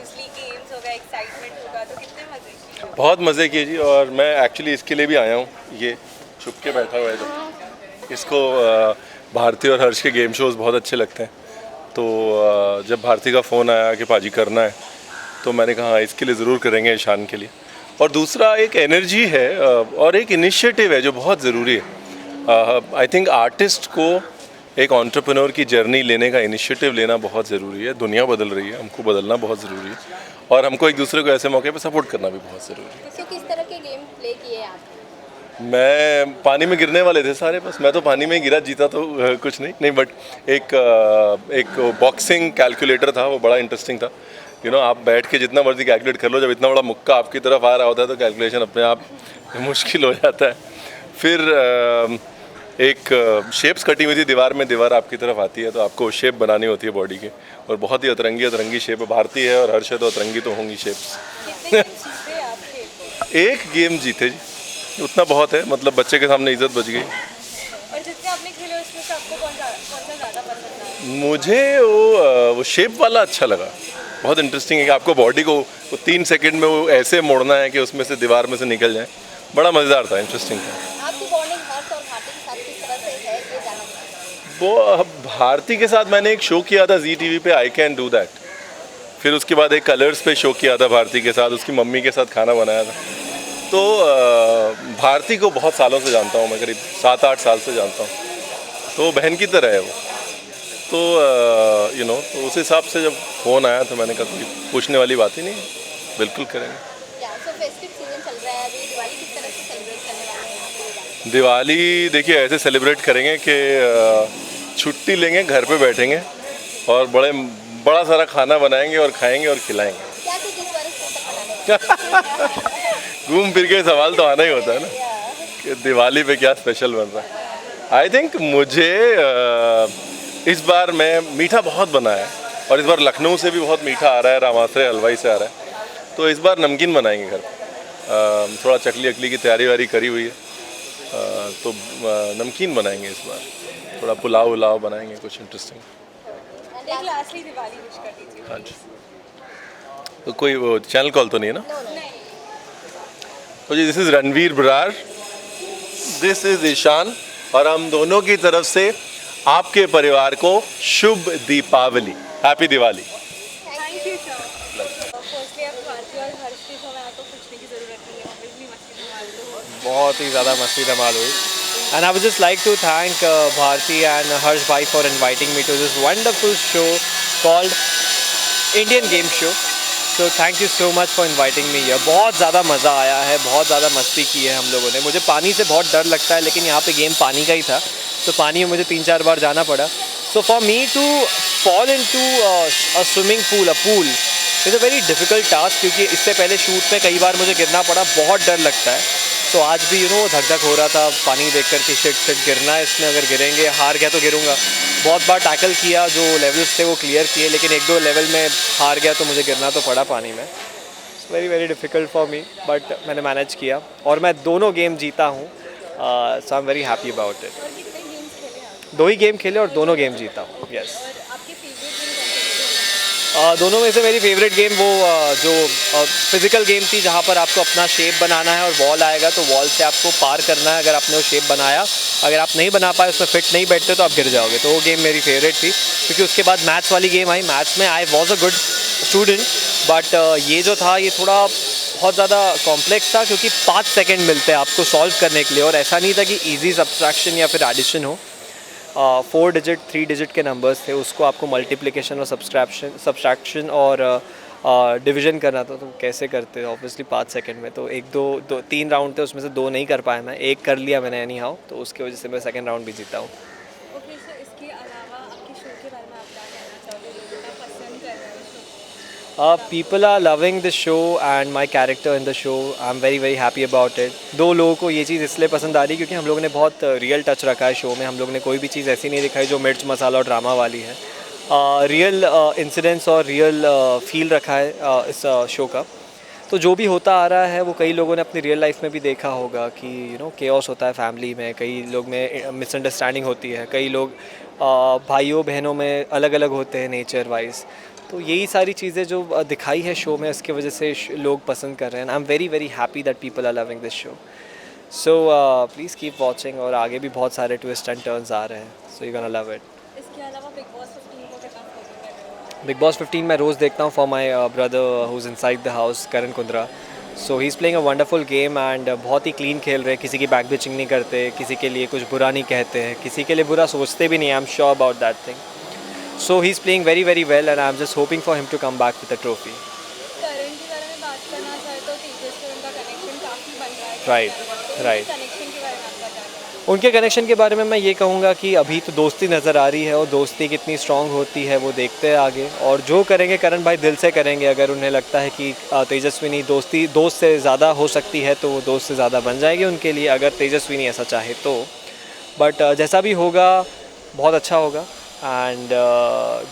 Obviously games होगा, excitement होगा, तो कितने मजे किए? बहुत मज़े किए जी। और मैं एक्चुअली इसके लिए भी आया हूँ, ये छुप के बैठा हुआ है जो इसको भारती और हर्ष के गेम शोज़ बहुत अच्छे लगते हैं। तो जब भारती का फ़ोन आया कि पाजी करना है, तो मैंने कहा हाँ, इसके लिए ज़रूर करेंगे, ईशान के लिए। और दूसरा एक एनर्जी है और एक इनिशिएटिव है जो बहुत ज़रूरी है। आई थिंक आर्टिस्ट को एक एंटरप्रेन्योर की जर्नी लेने का इनिशिएटिव लेना बहुत ज़रूरी है। दुनिया बदल रही है, हमको बदलना बहुत ज़रूरी है और हमको एक दूसरे को ऐसे मौके पर सपोर्ट करना भी बहुत ज़रूरी है। तो किस तरह के गेम प्ले किए आप? मैं पानी में गिरने वाले थे सारे, बस मैं तो पानी में ही गिरा, जीता तो कुछ नहीं बट एक बॉक्सिंग कैलकुलेटर था, वो बड़ा इंटरेस्टिंग था। आप बैठ के जितना मर्जी कैलकुलेट कर लो, जब इतना बड़ा मुक्का आपकी तरफ आ रहा होता है तो कैलकुलेशन अपने आप मुश्किल हो जाता है। फिर एक शेप्स कटी हुई थी दीवार में, दीवार आपकी तरफ आती है तो आपको शेप बनानी होती है बॉडी के, और बहुत ही अतरंगी शेप है। भारती है और हर्ष है तो अतरंगी तो होंगी शेप्स। कितने गेम्स जीते आप खेल? एक गेम जीते जी, उतना बहुत है, मतलब बच्चे के सामने इज्जत बच गई। और जितने आपने खेले उसमें से आपको कौन सा ज़्यादा पसंद आया? मुझे वो शेप वाला अच्छा लगा। बहुत इंटरेस्टिंग है कि आपको बॉडी को 3 सेकंड में वो ऐसे मोड़ना है कि उसमें से दीवार में से निकल जाए। बड़ा मज़ेदार था, इंटरेस्टिंग था। आपकी बॉन्डिंग हर्ष और भारती के साथ किस तरह से है, ये जानना चाहूँगा। वो भारती के साथ मैंने एक शो किया था जी टीवी पे, आई कैन डू दैट। फिर उसके बाद एक कलर्स पे शो किया था भारती के साथ, उसकी मम्मी के साथ खाना बनाया था। तो भारती को बहुत सालों से जानता हूँ मैं, करीब 7-8 साल से जानता हूँ, तो बहन की तरह है वो। तो तो उस हिसाब से जब फ़ोन आया तो मैंने कहा कोई पूछने वाली बात ही नहीं, बिल्कुल करेंगे। सो फेस्टिव सीजन चल रहा है अभी, दिवाली किस तरह से सेलिब्रेट करने वाले हैं आप? दिवाली देखिए ऐसे सेलिब्रेट करेंगे कि छुट्टी लेंगे, घर पे बैठेंगे और बड़ा सारा खाना बनाएंगे और खाएंगे और खिलाएंगे। क्या कुछ इस बार स्पेशल बनाने? घूम फिर के सवाल तो आना ही होता है ना कि दिवाली पे क्या स्पेशल बन रहा है। आई थिंक मुझे इस बार मैं मीठा बहुत बना है, और इस बार लखनऊ से भी बहुत मीठा आ रहा है, रामाश्रय हलवाई से आ रहा है, तो इस बार नमकीन बनाएंगे घर पे। थोड़ा चकली अकली की तैयारी वारी करी हुई है, तो नमकीन बनाएंगे इस बार। थोड़ा पुलाव उलाव बनाएंगे, कुछ इंटरेस्टिंग। एक लास्टली दिवाली विश कर दीजिए। हाँ जी, तो कोई वो चैनल कॉल तो नहीं है ना? नहीं। तो जी, this is Ranveer Brar, this is Ishan, और हम दोनों की तरफ से आपके परिवार को शुभ Deepavali, happy Diwali. Thank you sir. Firstly आप भारती और हर्ष के शो में आपको पूछने की ज़रूरत नहीं है, ऑब्वियसली मस्ती धमाल तो बहुत ही ज़्यादा मस्ती धमाल हुई। And I would just like to thank Bharti and Harsh Bhai for inviting me to this wonderful show called Indian Game Show. So thank you so much for inviting me here. बहुत ज़्यादा मज़ा आया है, बहुत ज़्यादा मस्ती की है हम लोगों ने। मुझे पानी से बहुत डर लगता है, लेकिन यहाँ पे गेम पानी का ही था, तो पानी में मुझे 3-4 बार जाना पड़ा। So for me to fall into a swimming pool, a pool, is a very difficult task, क्योंकि इससे पहले शूट में कई बार मुझे गिरना पड़ा, बहुत डर लगता है। तो आज भी धक धक हो रहा था पानी देख कर के, शिट गिरना है इसमें, अगर गिरेंगे हार गया तो गिरूंगा। बहुत बार टैकल किया, जो लेवल्स थे वो क्लियर किए, लेकिन 1-2 लेवल में हार गया तो मुझे गिरना तो पड़ा पानी में। It's very very difficult for me, but मैंने मैनेज किया और मैं दोनों गेम जीता हूँ। So I am very happy about it. और कितने गेम्स खेले आप? 2 ही गेम खेले और दोनों गेम जीता हूँ। यस। और आपके फेवरेट गेम कौन से थे? दोनों में से मेरी फेवरेट गेम वो जो फिज़िकल गेम थी, जहाँ पर आपको अपना शेप बनाना है और वॉल आएगा तो वॉल से आपको पार करना है। अगर आपने वो शेप बनाया, अगर आप नहीं बना पाए, उसमें फिट नहीं बैठते तो आप गिर जाओगे, तो वो गेम मेरी फेवरेट थी। क्योंकि उसके बाद मैथ्स वाली गेम आई, मैथ्स में I was a good student, but ये जो था ये थोड़ा बहुत ज़्यादा कॉम्प्लेक्स था, क्योंकि 5 सेकेंड मिलते हैं आपको सॉल्व करने के लिए, और ऐसा नहीं था कि ईजी सब्सट्रैक्शन या फिर एडिशन हो। 4 डिजिट 3 डिजिट के नंबर्स थे, उसको आपको मल्टीप्लिकेशन और सब्सट्रैक्शन और डिवीजन करना था, तो कैसे करते ऑब्वियसली 5 सेकंड में। तो 3 राउंड थे, उसमें से 2 नहीं कर पाया मैं, 1 कर लिया मैंने एनी हाउ, तो उसकी वजह से मैं सेकंड राउंड भी जीता हूँ। ओके सर, इसके अलावा आपके शो के बारे में आप क्या कहना चाहोगे, लोग इतना पसंद कर रहे हैं show? People are loving the show and my character in the show. I'm very very happy about it. 2 लोगों को ये चीज़ इसलिए पसंद आ रही है क्योंकि हम लोगों ने बहुत रियल टच रखा है शो में। हम लोगों ने कोई भी चीज़ ऐसी नहीं दिखाई जो मिर्च मसाला और ड्रामा वाली है। रियल इंसिडेंट्स और रियल फील रखा है इस शो का। तो जो भी होता आ रहा है वो कई लोगों ने अपनी रियल लाइफ में भी देखा होगा कि केओस होता है फैमिली में, कई लोग में मिसअंडरस्टैंडिंग होती है, कई लोग भाइयों बहनों में अलग अलग होते हैं नेचर वाइज। तो यही सारी चीज़ें जो दिखाई है शो में, उसकी वजह से लोग पसंद कर रहे हैं. I am very very happy that people are loving this show. So please keep watching. और आगे भी बहुत सारे ट्विस्ट एंड टर्न्स आ रहे हैं. So you gonna love it. इसके अलावा बिग बॉस 15 को कितना फॉलो कर रहे हो? बिग बॉस 15 मैं रोज़ देखता हूँ for my brother who is inside the house, Karan Kundra. So he is playing a wonderful game and बहुत ही क्लीन खेल रहे हैं. किसी की बैक बिचिंग नहीं करते, किसी के लिए कुछ बुरा नहीं कहते हैं, किसी के लिए बुरा सोचते भी नहीं. I am sure about that thing. So he's playing very very well and I'm just hoping for him to come back with a trophy. करण के बारे में बात करना चाहे तो तेजस से उनका कनेक्शन काफ़ी बन रहा है. Right. कनेक्शन के बारे में आपका क्या कहना है? उनके कनेक्शन के बारे में मैं ये कहूँगा कि अभी तो दोस्ती नज़र आ रही है और दोस्ती कितनी स्ट्रांग होती है वो देखते हैं आगे. और जो करेंगे करण भाई दिल से करेंगे. अगर उन्हें लगता है कि तेजस्विनी दोस्त से ज़्यादा हो सकती है तो वो दोस्त से ज़्यादा बन जाएगी उनके लिए, अगर तेजस्विनी ऐसा चाहे तो. बट जैसा भी होगा बहुत अच्छा होगा एंड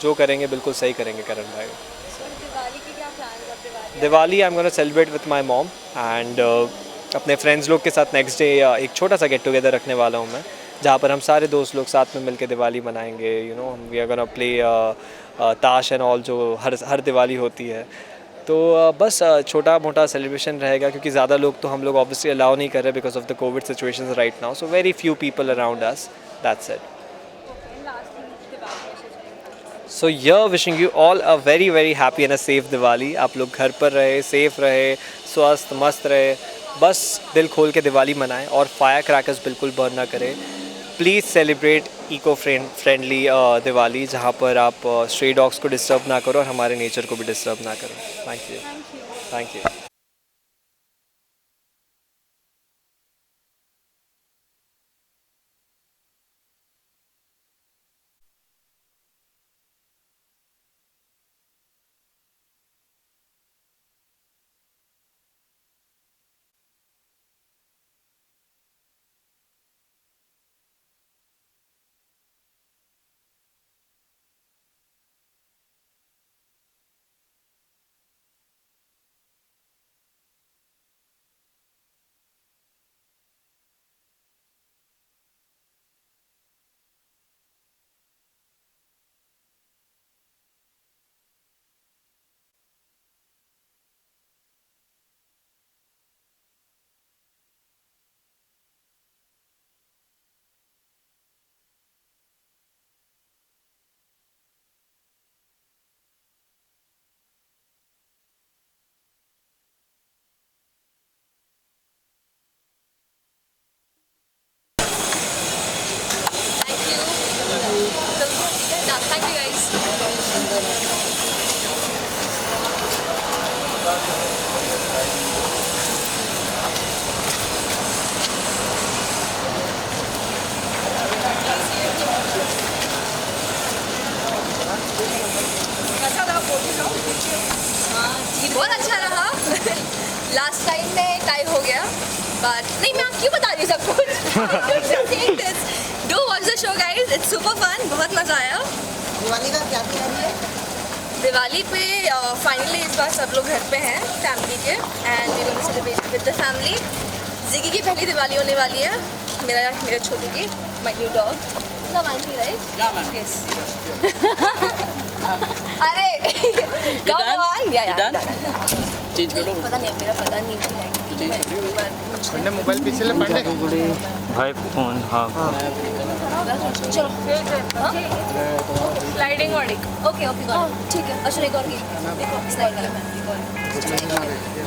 जो करेंगे बिल्कुल सही करेंगे करण भाई. और दिवाली की क्या प्लान है? Diwali I am gonna celebrate with my mom and अपने फ्रेंड्स लोग के साथ नेक्स्ट डे एक छोटा सा गेट टुगेदर रखने वाला हूँ मैं, जहाँ पर हम सारे दोस्त लोग साथ में मिलकर दिवाली मनाएंगे. You know we are gonna play taash and all जो हर दिवाली होती है. तो बस छोटा मोटा सेलिब्रेशन रहेगा क्योंकि ज़्यादा लोग तो हम लोग ऑब्वियसली अलाउ नहीं कर रहे because of the Covid situation right now. So very few people around us. That's it. So here wishing you all a very very happy and a safe Diwali. आप लोग घर पर रहे, सेफ रहे, स्वस्थ मस्त रहे. बस दिल खोल के दिवाली मनाएं और फायर क्रैकर्स बिल्कुल बर्न ना करें. Please celebrate eco friendly Diwali, जहाँ पर आप स्ट्रे डॉग्स को डिस्टर्ब ना करो और हमारे नेचर को भी डिस्टर्ब ना करो. Thank you. Thank you. Thank you guys. अच्छा था बहुत अच्छा रहा. लास्ट टाइम में टाई हो गया बट नहीं, मैं आप क्यों बता रही हूँ सब कुछ. Do watch the show guys, it's super fun. बहुत मज़ा आया. दिवाली का क्या तैयारी है? दिवाली पे फाइनली इस बार सब लोग घर पे हैं फैमिली के and we going to celebrate with the family. जिगी की पहली दिवाली होने वाली है. मेरे छोटू की, my new dog Lavanshi, right? Yes. अरे come on. Yeah. चेंज कर लो. पता नहीं, मेरा पता नहीं. पंडे मोबाइल पीछे ले पंडे. भाई फोन. हाँ चलो स्लाइडिंग वाली. ओके ठीक है. अच्छा एक और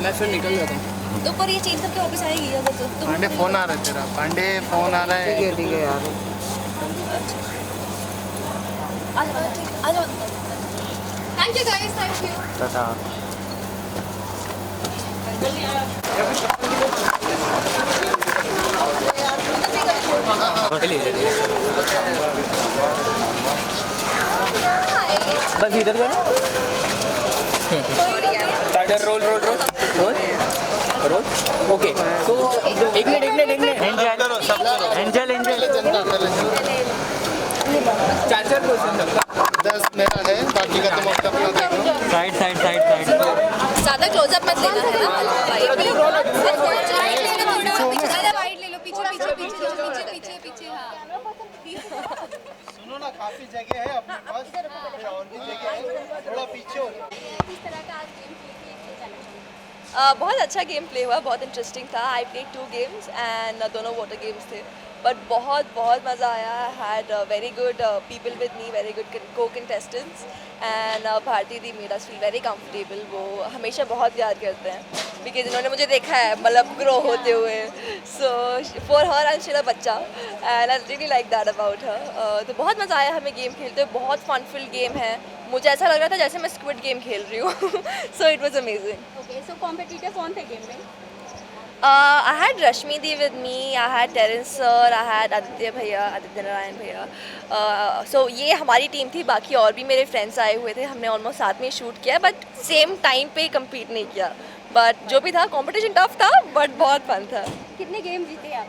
मैं फिर निकल जाता हूँ. तो पर ये चेंज करके वापस आएगी अगर तो पांडे फोन आ रहा है तेरा. पांडे फोन आ रहा है. ठीक है यार. आ जाओ. Thank you guys. Thank you. Tata. बस इधर करो. Tiger roll roll roll roll roll. Okay तो एक मिनट. एंजल चार क्वेश्चन. 10 मेरा है, बाकी का तुम अपना अपना देख लो. साइड. ज़्यादा क्लोजअप मत लेना है ना. वाइड ले लो. पीछे. हाँ. काफी जगह है अपने पास, और भी जगह है, थोड़ा पीछे हो जाओ। बहुत अच्छा गेम प्ले हुआ, बहुत इंटरेस्टिंग था. आई प्लेड 2 गेम्स एंड दोनों वाटर गेम्स थे, बट बहुत बहुत मज़ा आया. Had very good people with me, very good को कंटेस्टेंट्स, एंड भारती दी made us feel very comfortable. वो हमेशा बहुत प्यार करते हैं बिकॉज इन्होंने मुझे देखा है मतलब ग्रो होते हुए. So for her I am बच्चा and I really like that about her. तो बहुत मज़ा आया हमें गेम खेलते हुए. बहुत फनफुल गेम है. मुझे ऐसा लग रहा था जैसे मैं स्क्विड गेम खेल रही हूँ. So it was amazing. Okay, so competitor कौन थे गेम में? I had Rashmi Di with me, I had Terence sir, I had Aditya Narayan भैया. So ये हमारी टीम थी. बाकी और भी मेरे फ्रेंड्स आए हुए थे. हमने ऑलमोस्ट साथ में शूट किया बट सेम टाइम पे कम्पीट नहीं किया. बट जो भी था कंपटीशन टफ था बट बहुत फन था. कितने गेम जीते आप?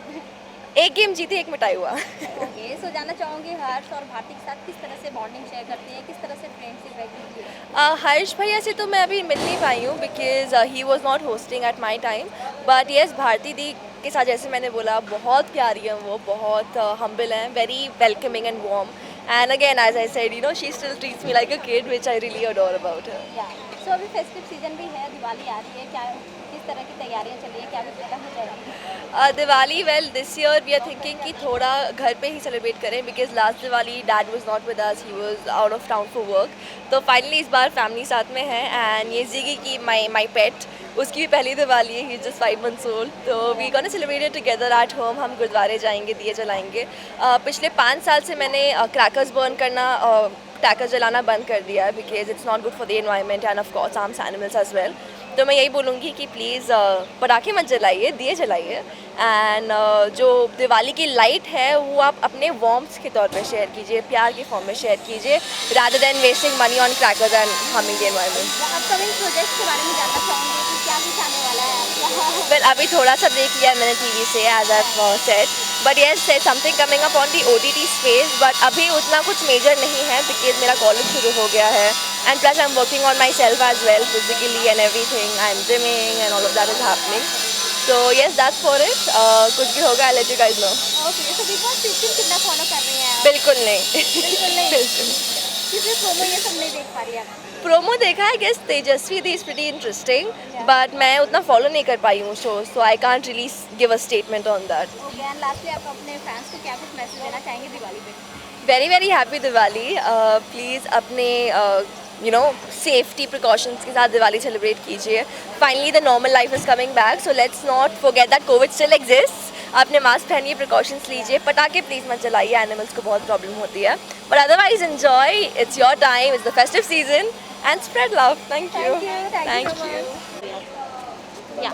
एक गेम जीती, एक मिटाई हुआ. ओके, सो जानना चाहूँगी हर्ष और भारती के साथ किस तरह से बॉन्डिंग शेयर करते हैं, किस तरह से फ्रेंडशिप रहती है? हर्ष भैया से तो मैं अभी मिल नहीं पाई हूँ because he was not hosting at my time. But yes, Bharti दी के साथ जैसे मैंने बोला बहुत प्यारी हैं वो, बहुत हम्बल हैं, very welcoming and warm. And again as I said, you know, she still treats me like a kid which I really adore about her. Yeah so अभी फेस्टिव सीजन भी है, दिवाली आ रही है, क्या किस तरह की तैयारियाँ चल रही है, क्या कुछ पता हो जाएगी? Diwali well this year we are thinking कि थोड़ा घर पे ही सेलिब्रेट करें because last Diwali dad was not with us, he was out of town for work. तो फाइनली इस बार फैमिली साथ में है. एंड ये जिगी की माई पेट, उसकी भी पहली दिवाली है. He just 5 months old. तो we gonna celebrate it together at home. हम गुरुद्वारे जाएंगे, दिए जलाएंगे. पिछले 5 साल से मैंने क्रैकर्स बर्न करना, क्रैकर्स जलाना बंद कर दिया है because it's not good for the environment and of course harms animals as well. तो मैं यही बोलूँगी कि प्लीज़ पटाखे मत जलाइए, दिए जलाइए. एंड जो दिवाली की लाइट है वो आप अपने वॉर्म्स के तौर पे शेयर कीजिए, प्यार की फॉर्म में शेयर कीजिए, rather than wasting money on crackers and harming the environment. Upcoming projects के बारे में जानना चाहूँगी कि क्या कुछ आने वाला है आपका? वेल अभी थोड़ा सा देख लिया मैंने टीवी से as I said. But yes, something coming up on the OTT space. But अभी उतना कुछ मेजर नहीं है बिकॉज मेरा कॉलेज शुरू हो गया है. And plus I am working on myself as well physically and everything. I am gyming and all of that is happening. So yes, that's for it. कुछ भी होगा I'll let you guys know. Okay, so big boss 15 कितना follow कर रहे हैं आप? बिल्कुल नहीं. बिल्कुल नहीं. बिल्कुल. किसी प्रोमो ये सब नहीं देख पा रही आप? प्रोमो देखा है, guess Tejasswi di is pretty interesting but मैं उतना फॉलो नहीं कर पाई हूँ show. So I can't really give a statement on that. Okay, and lastly आप अपने फैंस को क्या कुछ मैसेज देना चाहेंगे दिवाली पे? Very very happy Diwali. Please अपने यू नो सेफ्टी प्रिकॉशंस के साथ दिवाली सेलिब्रेट कीजिए. Finally the normal life is coming back. So let's not forget that Covid still exist. अपने मास्क पहनिए, प्रिकॉशंस लीजिए, पटाखे प्लीज़ मत जलाइए, एनिमल्स को बहुत प्रॉब्लम होती है. But otherwise enjoy, it's your time, it's the festive season and spread love. Thank you. Thank you so thank you. या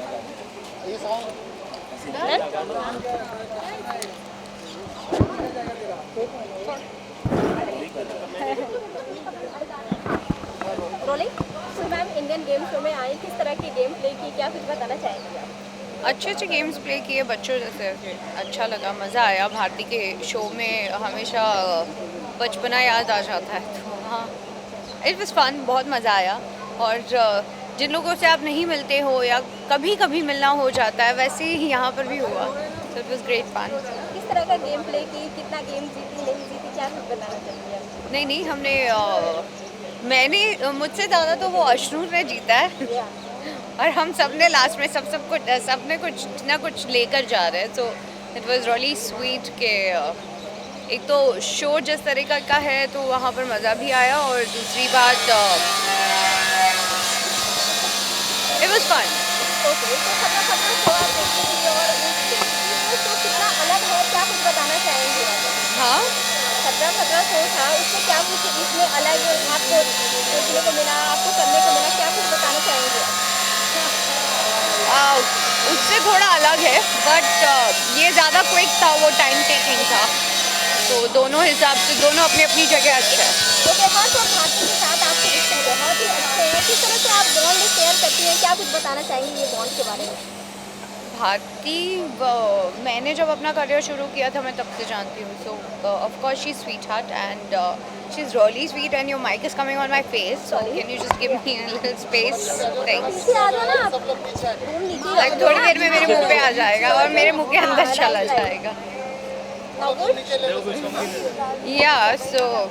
rolling. So ma'am, Indian game show में आई, किस तरह की गेम प्ले की, क्या कुछ बताना चाहेंगे आप? अच्छे अच्छे गेम्स प्ले किए बच्चों जैसे. अच्छा लगा, मज़ा आया. भारती के शो में हमेशा बचपना याद आ जाता है. तो हाँ, इट वाज फन, बहुत मज़ा आया. और जिन लोगों से आप नहीं मिलते हो या कभी कभी मिलना हो जाता है, वैसे ही यहाँ पर भी हुआ. So it was great fun. किस तरह का गेम प्ले की, कितना गेम जीती नहीं जीती, क्या कुछ बताना चाहेंगे आप? नहीं, हमने मैंने मुझसे ज़्यादा तो वो अशनूर ने जीता है. और हम सब ने लास्ट में सबने कुछ ना कुछ लेकर जा रहे हैं. सो इट वाज रियली स्वीट के एक तो शो जिस तरीका का है तो वहाँ पर मज़ा भी आया, और दूसरी बात इट वाज फन. ओके, तो खतरा खतरा शो आप देखते हैं और उसके शो कितना अलग है, क्या कुछ बताना चाहेंगे? हाँ, खतरा खतरा शो था, उससे क्या कुछ इसमें अलग आपको देखने को मिला, आपको करने को मिला, क्या कुछ बताना चाहेंगे? उससे थोड़ा अलग है बट ये ज़्यादा क्विक था, वो टाइम टेकिंग था. तो दोनों हिसाब से दोनों अपनी अपनी जगह अच्छा है. ओके, हाँ, तो भारती के साथ आपके रिश्ते बहुत ही अच्छे हैं, किस तरह से आप बॉन्ड शेयर करती हैं, क्या कुछ बताना चाहेंगे ये बॉन्ड के बारे में? भारती मैंने जब अपना करियर शुरू किया था मैं तब से जानती हूँ. So of course she is sweetheart and she is really sweet. And your mic is coming on my face, so can you just give me a little space? Thanks. पीछे आ जाओ ना आप, घूम लीजिए. लाइक थोड़ी देर में मेरे मुंह पे आ जाएगा और मेरे मुंह के अंदर चला जाएगा. Now good? Yeah, so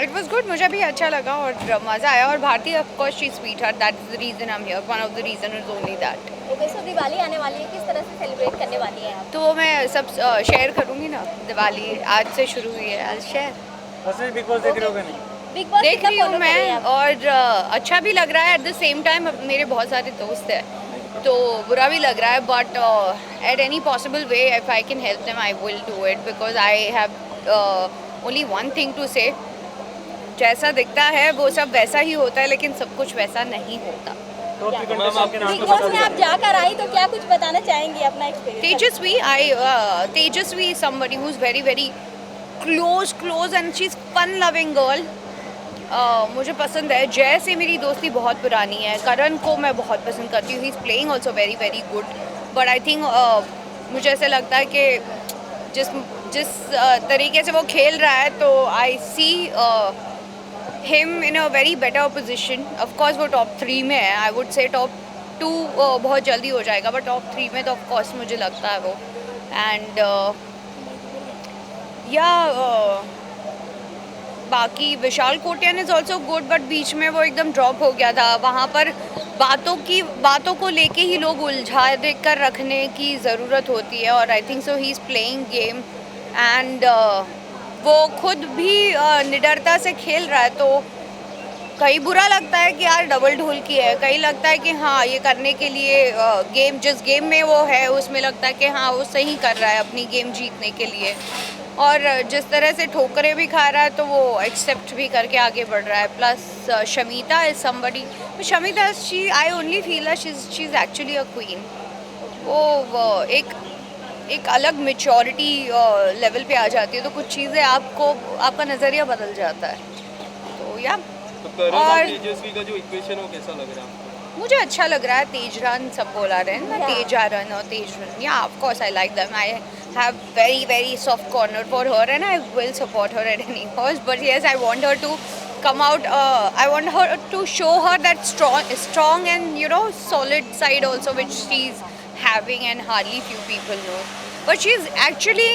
it was good. मुझे भी अच्छा लगा और मज़ा आया और Bharti of course she's sweetheart. That's the reason I'm here. One of the reason is only that. Okay, so Diwali आने वाली है, किस तरह से सेलिब्रेट करने वाली हैं आप? तो वो मैं सब शेयर करूँगी ना. दिवाली आज से शुरू हुई है. I'll share. बिग बॉस देख कितना रही हूँ follow कर रहे हैं मैं आप? और अच्छा भी लग रहा है. एट द सेम टाइम मेरे बहुत सारे दोस्त हैं तो बुरा भी लग रहा है but at any possible way if I can help them I will do it because I have only one thing to say. जैसा दिखता है वो सब वैसा ही होता है लेकिन सब कुछ वैसा नहीं होता. बिग बॉस में आप जाकर आई तो क्या कुछ बताना चाहेंगी अपना experience? Tejasvi is somebody who's very very close and she's fun loving girl. मुझे पसंद है. जय से मेरी दोस्ती बहुत पुरानी है. करण को मैं बहुत पसंद करती हूँ. He is playing also very very good but I think मुझे ऐसा लगता है कि जिस तरीके से वो खेल रहा है तो I see him in a very better position. Of course वो टॉप 3 में है. आई वुड से टॉप 2 बहुत जल्दी हो जाएगा बट टॉप 3 में तो ऑफकोर्स मुझे लगता है वो. एंड बाकी Vishal Kotian is also good but बीच में वो एकदम ड्रॉप हो गया था. वहाँ पर बातों को लेके ही लोग उलझा कर रखने की ज़रूरत होती है और I think so he is playing game and वो खुद भी निडरता से खेल रहा है. तो कहीं बुरा लगता है कि यार डबल ढोल की है. कहीं लगता है कि हाँ ये करने के लिए जिस गेम में वो है उसमें लगता है कि हाँ वो सही कर रहा है अपनी गेम जीतने के लिए. और जिस तरह से ठोकरें भी खा रहा है तो वो एक्सेप्ट भी करके आगे बढ़ रहा है. Plus Shamita is somebody. Shamita I only feel she is actually a queen. वो एक अलग मेच्योरिटी लेवल पे आ जाती है तो कुछ चीज़ें आपका नज़रिया बदल जाता है. तो या और तेजस्वी का जो इक्वेशन हो कैसा लग रहा है? मुझे अच्छा लग रहा है. तेजरन सब बोला रहे हैं ना. तेजारन और तेजरन या of course I like them. I have very soft corner for her and I will support her at any cost. But yes, I want her to come out. I want her to show her that strong and solid side also which she's having and hardly few people know. But she's actually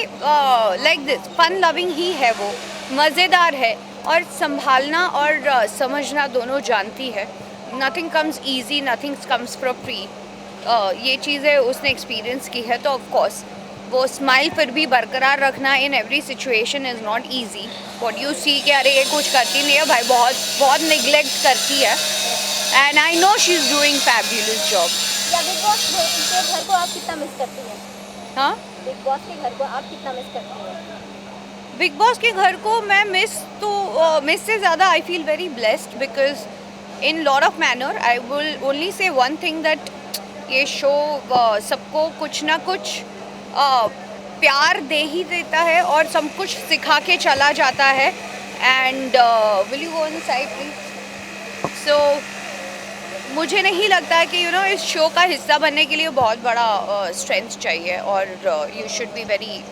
like this. Fun loving ही है वो. मज़ेदार है और संभालना और समझना दोनों जानती है. Nothing comes easy. Nothing comes for free. ये चीज़ें उसने एक्सपीरियंस की है तो ऑफ कोर्स वो स्माइल फिर भी बरकरार रखना in every situation is not easy. What you see कि अरे ये कुछ करती नहीं है भाई, बहुत निगलेक्ट करती है. And I know she is doing fabulous job. या बिग बॉस के घर को आप कितना मिस करती हैं? हाँ, बिग बॉस के घर को आप कितना मिस करती हैं? बिग बॉस के घर को मैं मिस से ज़्यादा I feel very blessed because in lot of manner I will only say one thing that ये शो सबको कुछ ना कुछ प्यार दे ही देता है और सब कुछ सिखा के चला जाता है. And will you go on the side please. So मुझे नहीं लगता कि इस शो का हिस्सा बनने के लिए बहुत बड़ा स्ट्रेंथ चाहिए और you should be very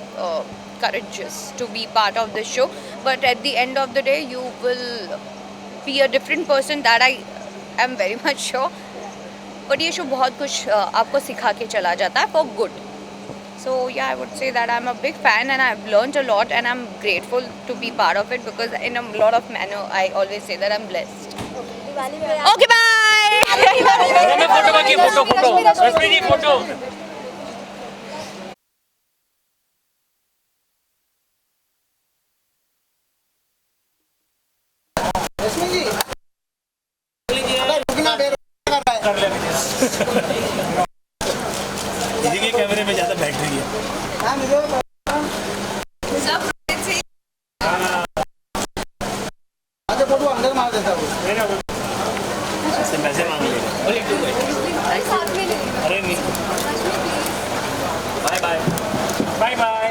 courageous to be part of this show. But at the end of the day you will be a different person, that I am very much sure. But ये show बहुत कुछ आपको सिखा के चला जाता है for good. So yeah, I would say that I'm a big fan and I've learned a lot and I'm grateful to be part of it because in a lot of manner I always say that I'm blessed. Diwali में Okay, bye. Photo रश्मि जी अगर रुकना बेरोजगार कर रहा है दीदी के कैमरे में ज़्यादा बैटरी है. हाँ मुझे आधे फोटो अंदर मार देता हूँ. इससे पैसे मांग लेगा. अरे नहीं. Bye bye.